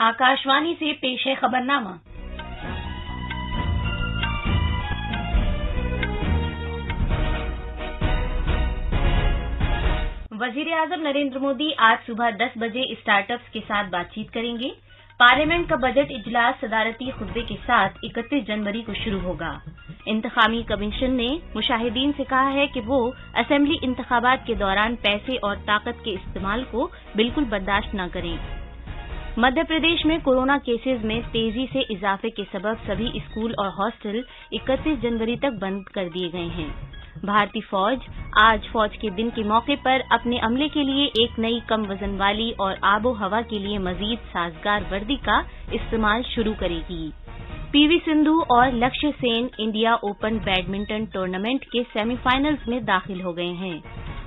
आकाशवाणी से पेश है खबरनामा। वजीर-ए-आजम नरेंद्र मोदी आज सुबह 10 बजे स्टार्टअप्स के साथ बातचीत करेंगे। पार्लियामेंट का बजट इजलास सदारती खुतबे के साथ 31 जनवरी को शुरू होगा। इंतखाबी कमीशन ने मुशाहिदीन से कहा है कि वो असेंबली इंतखाबात के दौरान पैसे और ताकत के इस्तेमाल को बिल्कुल बर्दाश्त न करें। मध्य प्रदेश में कोरोना केसेस में तेजी से इजाफे के सबब सभी स्कूल और हॉस्टल 31 जनवरी तक बंद कर दिए गए हैं। भारतीय फौज आज फौज के दिन के मौके पर अपने अमले के लिए एक नई कम वजन वाली और आबो हवा के लिए मजीद साजगार वर्दी का इस्तेमाल शुरू करेगी। पीवी सिंधु और लक्ष्य Sen India open badminton tournament के सेमीफाइनल्स में दाखिल हो गए हैं।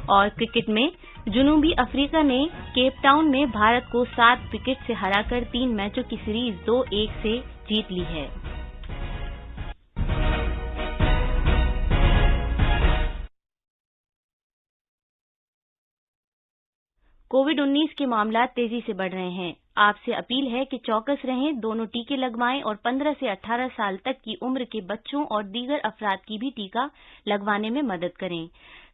और क्रिकेट में जनूबी अफ्रीका ने केप टाउन में भारत को 7 विकेट से हराकर 3 मैचों की सीरीज 2-1 से जीत ली है। कोविड-19 के मामला तेजी से बढ़ रहे हैं। आपसे अपील है कि चौकस रहें, दोनों टीके लगवाएं और 15 से 18 साल तक की उम्र के बच्चों और दीगर अफराद की भी टीका लगवाने में मदद करें।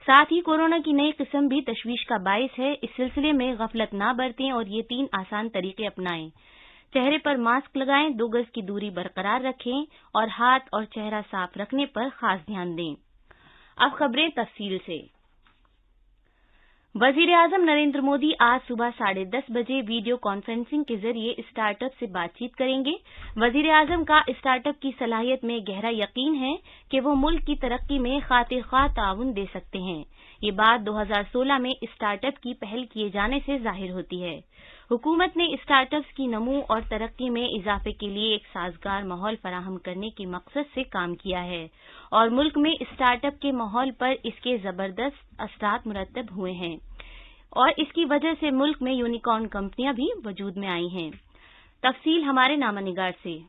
साथ ही कोरोना की नई किस्म भी तशवीश का बाइस है। इस सिलसिले में गफलत न बरतें और ये 3 आसान तरीके अपनाएं। चेहरे पर मास्क लगाएं, 2 गज की दूरी बरकरार रखें और हाथ और चेहरा साफ रखने पर खास ध्यान दें। अब खबरें तफसील से। वजीर-ए-आजम नरेंद्र मोदी आज सुबह 10:30 बजे वीडियो कॉन्फ्रेंसिंग के जरिए स्टार्टअप से बातचीत करेंगे। वजीर-ए-आजम का स्टार्टअप की सलाहियत में गहरा यकीन है कि वो मुल्क की तरक्की में खातिर-ख्वाह ताउन दे सकते हैं। ये बात 2016 में स्टार्टअप की पहल किए जाने से जाहिर होती है। हुकूमत ने स्टार्टअप्स की नमू और तरक्की में इजाफे के लिए एक साजगार माहौल फराहम करने के मकसद से काम किया है और मुल्क में स्टार्टअप के माहौल पर इसके जबरदस्त असरात मुरतब हुए हैं और इसकी वजह से मुल्क में यूनिकॉर्न कंपनियां भी वजूद में आई हैं। तफसील हमारे नामानिगार से।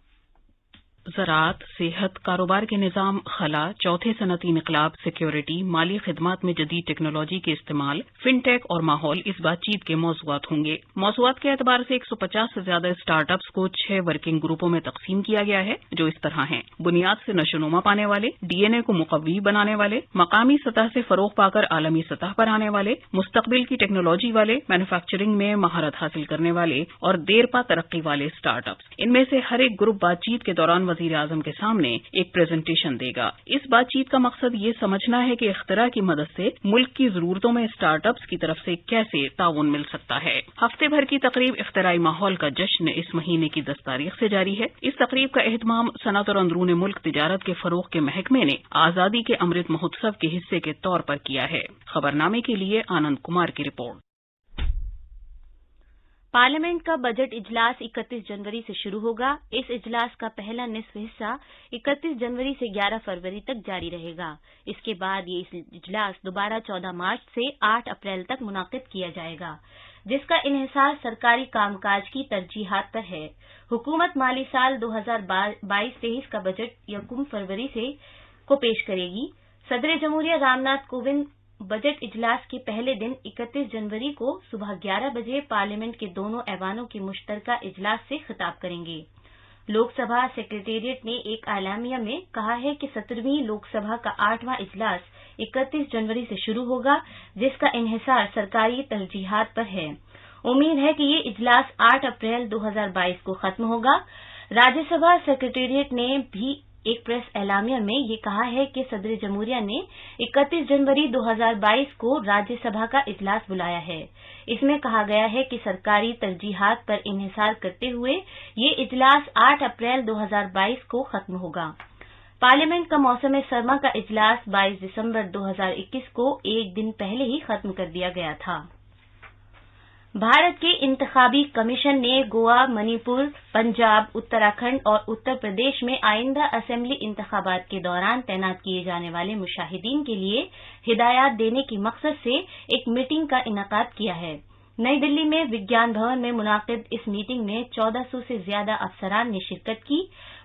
ज़राअत, सेहत, कारोबार के निज़ाम, खला, चौथे सनती इनकलाब, सिक्योरिटी, माली खिदमात में जदीद टेक्नोलॉजी के इस्तेमाल, फिनटेक और माहौल इस बातचीत के मौज़ूआत होंगे। मौज़ूआत के एतबार से 150 से ज्यादा स्टार्टअप्स को 6 वर्किंग ग्रुपों में तकसीम किया गया है, जो इस तरह हैं: बुनियाद से नशोनुमा पाने वाले, डीएनए को मुकव्वी बनाने वाले, मकामी सतह से फरोग पाकर आलमी सतह पर आने वाले, मुस्तकबिल की टेक्नोलॉजी वाले, मैन्युफैक्चरिंग में महारत हासिल करने वाले और देरपा तरक्की वाले स्टार्टअप्स। इनमें से हर एक ग्रुप बातचीत के दौरान वज़ीर-ए-आज़म के सामने एक प्रेजेंटेशन देगा। इस बातचीत का मकसद ये समझना है कि इख्तिरा की मदद से मुल्क की जरूरतों में स्टार्टअप्स की तरफ से कैसे ताउन मिल सकता है। हफ्ते भर की तकरीब इख्तिराई माहौल का जश्न इस महीने की 10 तारीख से जारी है। इस तकरीब का एहतमाम सनअत और अंदरून मुल्क तिजारत के फरोग के महकमे ने आजादी के अमृत महोत्सव के हिस्से के तौर पर किया है। खबरनामे के लिए आनंद कुमार की रिपोर्ट। पार्लियामेंट का बजट इजलास 31 जनवरी से शुरू होगा। इस इजलास का पहला निसफ हिस्सा 31 जनवरी से 11 फरवरी तक जारी रहेगा। इसके बाद ये इजलास दोबारा 14 मार्च से 8 अप्रैल तक मुनाकिद किया जाएगा, जिसका इन्हिसार सरकारी कामकाज की तरजीहात पर है। हुकूमत माली साल 2022-23 का बजट 1 फरवरी को पेश करेगी। सदर जमहूरिया रामनाथ कोविंद बजट इजलास के पहले दिन 31 जनवरी को सुबह 11 बजे पार्लियामेंट के दोनों ऐवानों के मुश्तरका इजलास से खिताब करेंगे। लोकसभा सेक्रेटेरिएट ने एक एलामिया में कहा है कि 17वीं लोकसभा का 8वां इजलास 31 जनवरी से शुरू होगा, जिसका इन्हिसार सरकारी तरजीहात पर है। उम्मीद है कि ये इजलास 8 अप्रैल 2022 को खत्म होगा। राज्यसभा सेक्रेटेरिएट ने भी एक प्रेस एलामिया में ये कहा है कि सदर जमहूरिया ने 31 जनवरी 2022 को राज्यसभा का इजलास बुलाया है। इसमें कहा गया है कि सरकारी तरजीहात पर इन्हिसार करते हुए ये इजलास 8 अप्रैल 2022 को खत्म होगा। पार्लियामेंट का मौसम सरमा का इजलास 22 दिसंबर 2021 को एक दिन पहले ही खत्म कर दिया गया था। भारत के इंतखाबी कमीशन ने गोवा, मणिपुर, पंजाब, उत्तराखंड और उत्तर प्रदेश में आइंदा असेंबली इंतखाबात के दौरान तैनात किए जाने वाले मुशाहिदीन के लिए हिदायत देने के मकसद से एक मीटिंग का इनेकाद किया है। नई दिल्ली में विज्ञान भवन में मुनाकिद इस मीटिंग में 1400 से ज्यादा अफसरान ने शिरकत की।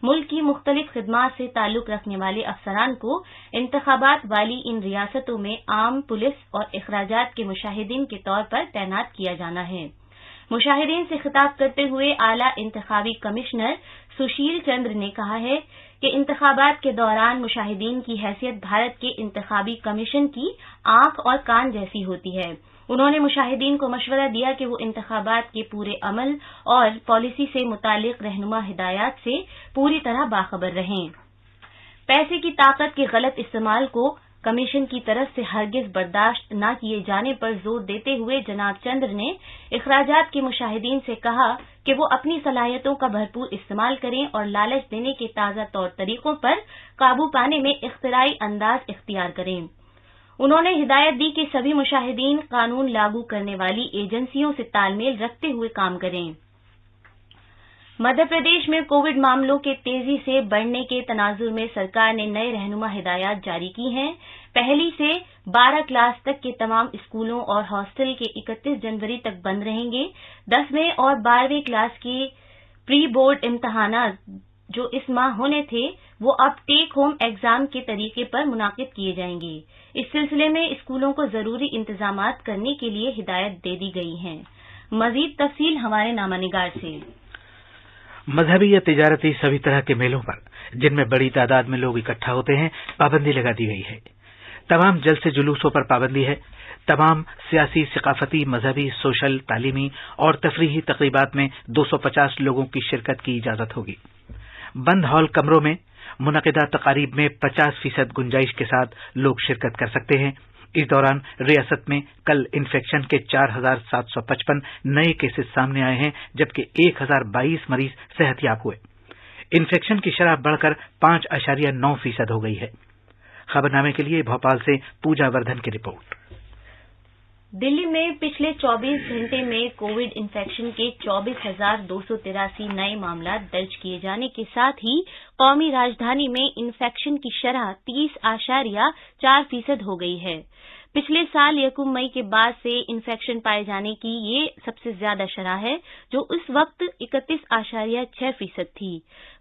मुल्क की मुख्तलिफ खिदमात से ताल्लुक रखने वाले अफसरान को इंतखाबात वाली इन रियासतों में आम, पुलिस और इखराजात के मुशाहिदीन के तौर पर तैनात किया जाना है। مشاہدین سے خطاب کرتے ہوئے اعلیٰ انتخابی کمشنر سشیل چندر نے کہا ہے کہ انتخابات کے دوران مشاہدین کی حیثیت بھارت کے انتخابی کمیشن کی آنکھ اور کان جیسی ہوتی ہے۔ انہوں نے مشاہدین کو مشورہ دیا کہ وہ انتخابات کے پورے عمل اور پالیسی سے متعلق رہنما ہدایات سے پوری طرح باخبر رہیں۔ پیسے کی طاقت کے غلط استعمال کو کمیشن کی طرف سے ہرگز برداشت نہ کیے جانے پر زور دیتے ہوئے جناب چندر نے اخراجات کے مشاہدین سے کہا کہ وہ اپنی صلاحیتوں کا بھرپور استعمال کریں اور لالچ دینے کے تازہ طور طریقوں پر قابو پانے میں اختراعی انداز اختیار کریں۔ انہوں نے ہدایت دی کہ سبھی مشاہدین قانون لاگو کرنے والی ایجنسیوں سے تال میل رکھتے ہوئے کام کریں۔ مدھیہ پردیش میں کووڈ معاملوں کے تیزی سے بڑھنے کے تناظر میں سرکار نے نئے رہنما ہدایات جاری کی ہیں۔ پہلی سے 12 کلاس تک کے تمام اسکولوں اور ہاسٹل کے 31 جنوری تک بند رہیں گے۔ 10ویں اور 12ویں کلاس کے پری بورڈ امتحانات جو اس ماہ ہونے تھے وہ اب ٹیک ہوم ایگزام کے طریقے پر منعقد کیے جائیں گے۔ اس سلسلے میں اسکولوں کو ضروری انتظامات کرنے کے لیے ہدایت دے دی گئی ہے۔ مزید تفصیل ہمارے نامہ نگار سے۔ مذہبی یا تجارتی سبھی طرح کے میلوں پر جن میں بڑی تعداد میں لوگ اکٹھا ہوتے ہیں پابندی لگا دی گئی ہے۔ تمام جلسے جلوسوں پر پابندی ہے۔ تمام سیاسی، ثقافتی، مذہبی، سوشل، تعلیمی اور تفریحی تقریبات میں 250 لوگوں کی شرکت کی اجازت ہوگی۔ بند ہال کمروں میں منعقدہ تقاریب میں 50% گنجائش کے ساتھ لوگ شرکت کر سکتے ہیں۔ اس دوران ریاست میں کل انفیکشن کے 4755 نئے کیسز سامنے آئے ہیں جبکہ 1022 مریض صحت یاب ہوئے۔ انفیکشن کی شرح بڑھ کر 5.9% ہو گئی ہے۔ خبرنامے کے لیے بھوپال سے پوجا وردھن کی رپورٹ۔ دلی میں پچھلے 24 گھنٹے میں کووڈ انفیکشن کے 24,283 نئے معاملات درج کیے جانے کے ساتھ ہی قومی راجدھانی میں انفیکشن کی شرح 30.4% ہو گئی ہے۔ پچھلے سال 1 مئی کے بعد سے انفیکشن پائے جانے کی یہ سب سے زیادہ شرح ہے جو اس وقت 31.6% تھی۔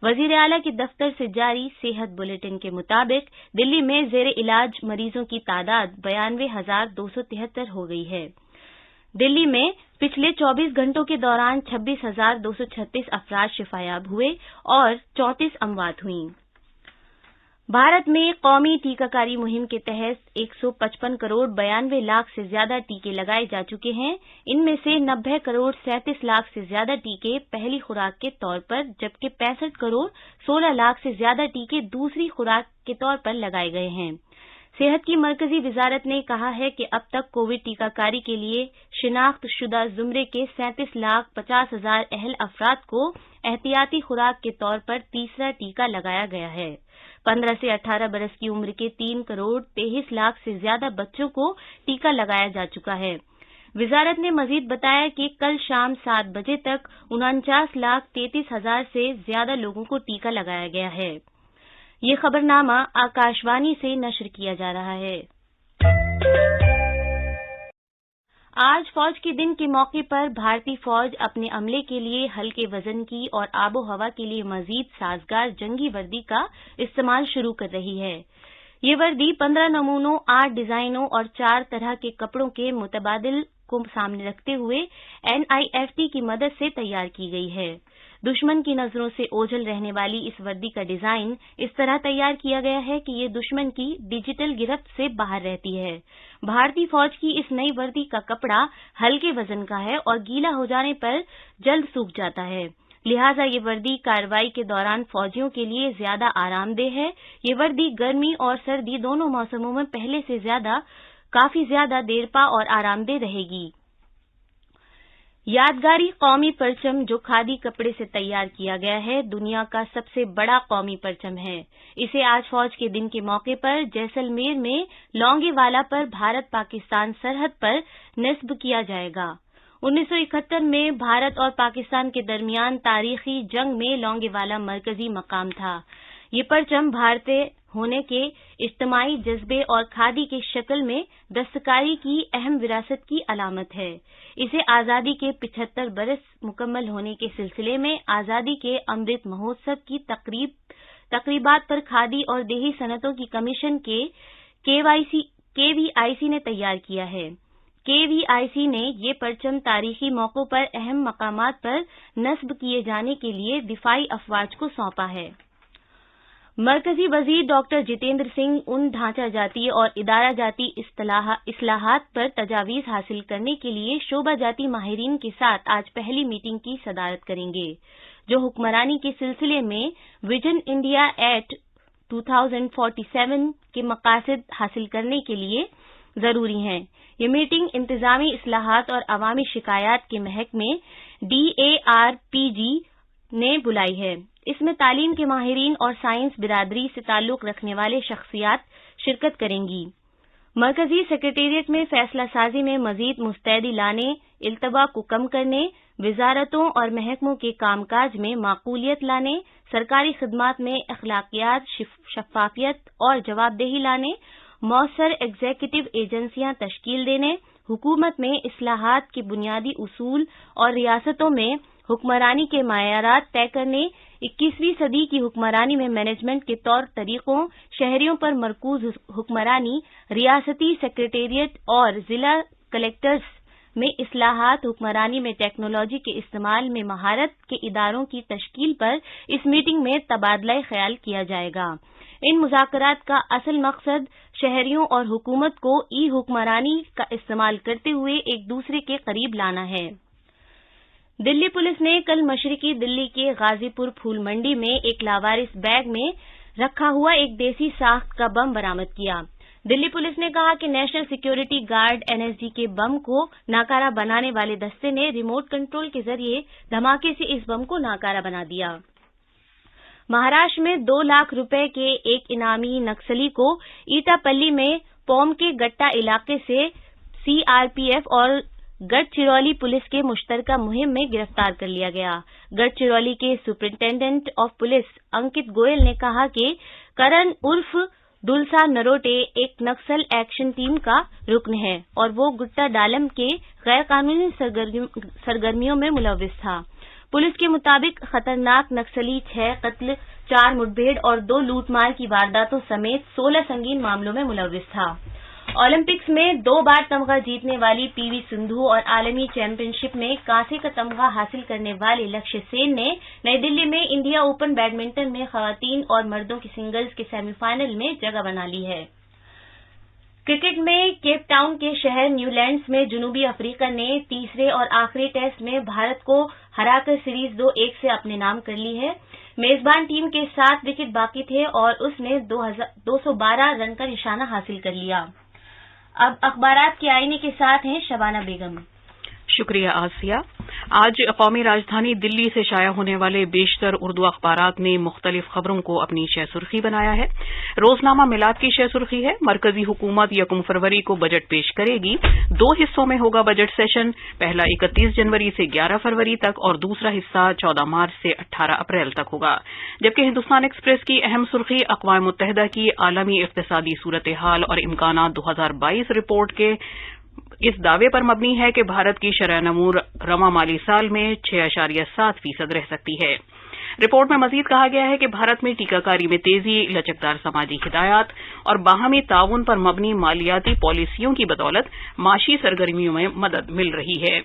وزیر اعلیٰ کے دفتر سے جاری صحت بلیٹن کے مطابق دلی میں زیر علاج مریضوں کی تعداد 92,273 ہو گئی ہے۔ دلی میں پچھلے 24 گھنٹوں کے دوران 26,236 افراد شفایاب ہوئے اور 34 اموات ہوئیں۔ بھارت میں قومی ٹیکہ کاری مہم کے تحت 155 کروڑ 92 لاکھ سے زیادہ ٹیکے لگائے جا چکے ہیں۔ ان میں سے 90 کروڑ 37 لاکھ سے زیادہ ٹیکے پہلی خوراک کے طور پر جبکہ 65 کروڑ 16 لاکھ سے زیادہ ٹیکے دوسری خوراک کے طور پر لگائے گئے ہیں۔ صحت کی مرکزی وزارت نے کہا ہے کہ اب تک کووڈ ٹیکہ کاری کے لیے شناخت شدہ زمرے کے 37,50,000 اہل افراد کو احتیاطی خوراک کے طور پر تیسرا ٹیکہ لگایا گیا ہے۔ 15 سے 18 برس کی عمر کے 3 کروڑ 23 لاکھ سے زیادہ بچوں کو ٹیکہ لگایا جا چکا ہے۔ وزارت نے مزید بتایا کہ کل شام 7 بجے تک 49,33,000 سے زیادہ لوگوں کو ٹیکہ لگایا گیا ہے۔ یہ خبرنامہ آکاشوانی سے نشر کیا جا رہا ہے۔ آج فوج کے دن کے موقع پر بھارتی فوج اپنے عملے کے لیے ہلکے وزن کی اور آب و ہوا کے لیے مزید سازگار جنگی وردی کا استعمال شروع کر رہی ہے۔ یہ وردی 15 نمونوں، 8 ڈیزائنوں اور 4 طرح کے کپڑوں کے متبادل کو سامنے رکھتے ہوئے NIFT کی مدد سے تیار کی گئی ہے۔ دشمن کی نظروں سے اوجھل رہنے والی اس وردی کا ڈیزائن اس طرح تیار کیا گیا ہے کہ یہ دشمن کی ڈیجیٹل گرفت سے باہر رہتی ہے۔ بھارتی فوج کی اس نئی وردی کا کپڑا ہلکے وزن کا ہے اور گیلا ہو جانے پر جلد سوکھ جاتا ہے، لہٰذا یہ وردی کارروائی کے دوران فوجیوں کے لیے زیادہ آرام دہ ہے۔ یہ وردی گرمی اور سردی دونوں موسموں میں پہلے سے کافی زیادہ دیرپا اور آرام دہ رہے گی۔ یادگاری قومی پرچم جو کھادی کپڑے سے تیار کیا گیا ہے دنیا کا سب سے بڑا قومی پرچم ہے۔ اسے آج فوج کے دن کے موقع پر جیسلمیر میں لونگے والا پر بھارت پاکستان سرحد پر نصب کیا جائے گا۔ 1971 میں بھارت اور پاکستان کے درمیان تاریخی جنگ میں لونگے والا مرکزی مقام تھا۔ یہ پرچم بھارتی ہونے کے اجتماعی جذبے اور کھادی کی شکل میں دستکاری کی اہم وراثت کی علامت ہے۔ اسے آزادی کے 75 برس مکمل ہونے کے سلسلے میں آزادی کے امرت مہوتسو کی تقریبات پر کھادی اور دیہی صنعتوں کی کمیشن کے KVIC نے تیار کیا ہے۔ KVIC ने ये परचम तारीखी मौक़ों पर अहम मकामात पर नस्ब किए जाने के लिए दिफाई अफवाज को सौंपा है। मरकजी वजीर डॉक्टर जितेंद्र सिंह उन ढांचा जाती और इदारा जाती इस्लाहात पर तजावीज हासिल करने के लिए शोबा जाती माहिरीन के साथ आज पहली मीटिंग की सदारत करेंगे, जो हुक्मरानी के सिलसिले में विजन इंडिया एट 2047 के मकासद हासिल करने के लिए जरूरी हैं। ये मीटिंग इंतजामी इस्लाहात और अवामी शिकायत के महकमे DARPG ने बुलाई है। इसमें तालीम के माहिरीन और साइंस बिरादरी से ताल्लुक रखने वाले शख्सियात शिरकत करेंगी। मरकजी सेक्रेटेरिएट में फैसला साजी में मजीद मुस्तैदी लाने, इल्तबा को कम करने, वजारतों और महकमों के कामकाज में माकूलियत लाने, सरकारी खिदमात में अखलाकियात, शफाफियत और जवाबदेही लाने, मौसर एग्जीक्यूटिव एजेंसियां तश्कील देने, हुकूमत में इस्लाहात के बुनियादी उसूल और रियासतों में हुक्मरानी के मायारात तय करने, 21वीं सदी की हुक्मरानी में मैनेजमेंट के तौर तरीकों, शहरियों पर मरकूज हुक्मरानी, रियासती सेक्रेटेरिएट और जिला कलेक्टर्स में इस्लाहात, हुक्मरानी में टेक्नोलॉजी के इस्तेमाल में महारत के इदारों की तश्कील पर इस मीटिंग में तबादला ख्याल किया जाएगा। इन मुज़ाकरात का असल मकसद शहरियों और हुकूमत को ई हुक्मरानी का इस्तेमाल करते हुए एक दूसरे के करीब लाना है। दिल्ली पुलिस ने कल मशरकी दिल्ली के गाजीपुर फूल मंडी में एक लावारिस बैग में रखा हुआ एक देसी साख्त का बम बरामद किया। दिल्ली पुलिस ने कहा कि नेशनल सिक्योरिटी गार्ड NSG के बम को नाकारा बनाने वाले दस्ते ने रिमोट कंट्रोल के जरिए धमाके से इस बम को नाकारा बना दिया। महाराष्ट्र में 2 लाख रुपए के एक इनामी नक्सली को ईटापल्ली में पोम के गट्टा इलाके से CRPF और गढ़चिरौली पुलिस के मुश्तरका मुहिम में गिरफ्तार कर लिया गया। गढ़चिरौली के superintendent of police Ankit Goyal ने कहा कि करण उर्फ दुलसा नरोटे एक नक्सल एक्शन टीम का रुकन है और वो गुट्टा डालम के गैर कानूनी सरगर्मियों में मुलव्विस था। पुलिस के मुताबिक खतरनाक नक्सली 6 कत्ल, 4 मुठभेड़ और 2 लूटमार की वारदातों समेत 16 संगीन मामलों में मुलव्विस था। ओलंपिक्स में 2 बार तमगा जीतने वाली PV सिंधु और आलमी चैंपियनशिप में कांसे का तमगा हासिल करने वाले लक्ष्य सेन ने नई दिल्ली में इंडिया ओपन बैडमिंटन में खवातीन और मर्दों के सिंगल्स के सेमीफाइनल में जगह बना ली है। क्रिकेट में केप टाउन के शहर न्यूलैंड्स में जनूबी अफ्रीका ने तीसरे और आखिरी टेस्ट में भारत को हराकर सीरीज 2-1 से अपने नाम कर ली है। मेजबान टीम के 7 विकेट बाकी थे और उसने 212 रन का निशाना हासिल कर लिया। अब अखबारात के आईने के साथ हैं शबाना बेगम। शुक्रिया आसिया। आज कौमी राजधानी दिल्ली से शाया होने वाले बेशतर उर्दू अखबारात ने मुख्तलिफ खबरों को अपनी शह सुर्खी बनाया है। रोजनामा मिलाद की शह सुर्खी है, मरकजी हुकूमत 1 फरवरी को बजट पेश करेगी। 2 हिस्सों में होगा बजट सेशन, पहला 31 जनवरी से 11 फरवरी तक और दूसरा हिस्सा 14 मार्च से 18 अप्रैल तक होगा। जबकि हिंदुस्तान एक्सप्रेस की अहम सुर्खी अक़वाम मुत्तहिदा की आलमी इक़्तिसादी सूरत हाल और इम्कानात 2022 रिपोर्ट के इस दावे पर मबनी है कि भारत की शरह नमूर रवां माली साल में 6.7% रह सकती है। रिपोर्ट में मजीद कहा गया है कि भारत में टीकाकारी में तेजी, लचकदार समाजी हिदायत और बाहमी ताउन पर मबनी मालियाती पॉलिसियों की बदौलत माशी सरगर्मियों में मदद मिल रही है।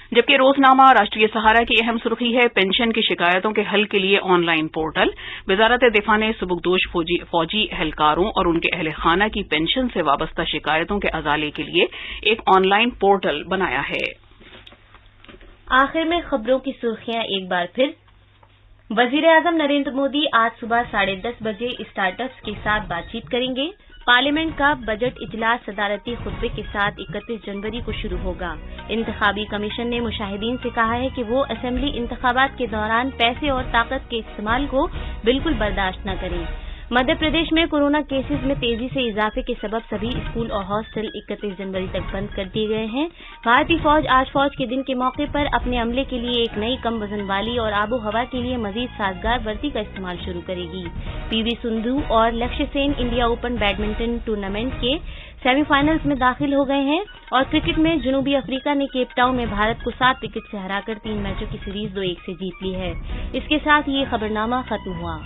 जबकि रोजनामा राष्ट्रीय सहारा की अहम सुर्खी है, पेंशन की शिकायतों के हल के लिए ऑनलाइन पोर्टल। वजारत दिफा ने सुबुकदोश फौजी एहलकारों और उनके अहल खाना की पेंशन से वाबस्ता शिकायतों के अजाले के लिए एक ऑनलाइन पोर्टल बनाया है। आखिर में खबरों की सुर्खियां एक बार फिर। वजीर-ए-आजम नरेंद्र मोदी आज सुबह 10:30 बजे स्टार्टअप्स के साथ बातचीत करेंगे। पार्लियामेंट का बजट इजलास सदारती खुतबे के साथ 31 जनवरी को शुरू होगा। इंतखाबी कमीशन ने मुशाहिदीन से कहा है कि वो असेंबली इंतखाबात के दौरान पैसे और ताकत के इस्तेमाल को बिल्कुल बर्दाश्त न करें। मध्य प्रदेश में कोरोना केसेस में तेजी से इजाफे के सबब सभी स्कूल और हॉस्टल 31 जनवरी तक बंद कर दिए गए हैं। भारतीय फौज आज फौज के दिन के मौके पर अपने अमले के लिए एक नई कम वजन वाली और आबो हवा के लिए मजीद साजगार वर्दी का इस्तेमाल शुरू करेगी। PV सिंधु और लक्ष्य Sen India open badminton tournament के सेमीफाइनल्स में दाखिल हो गए हैं। और क्रिकेट में जनूबी अफ्रीका ने केप टाउन में भारत को 7 विकेट से हराकर 3 मैचों की सीरीज 2-1 से जीत ली है। इसके साथ ये खबरनामा खत्म हुआ।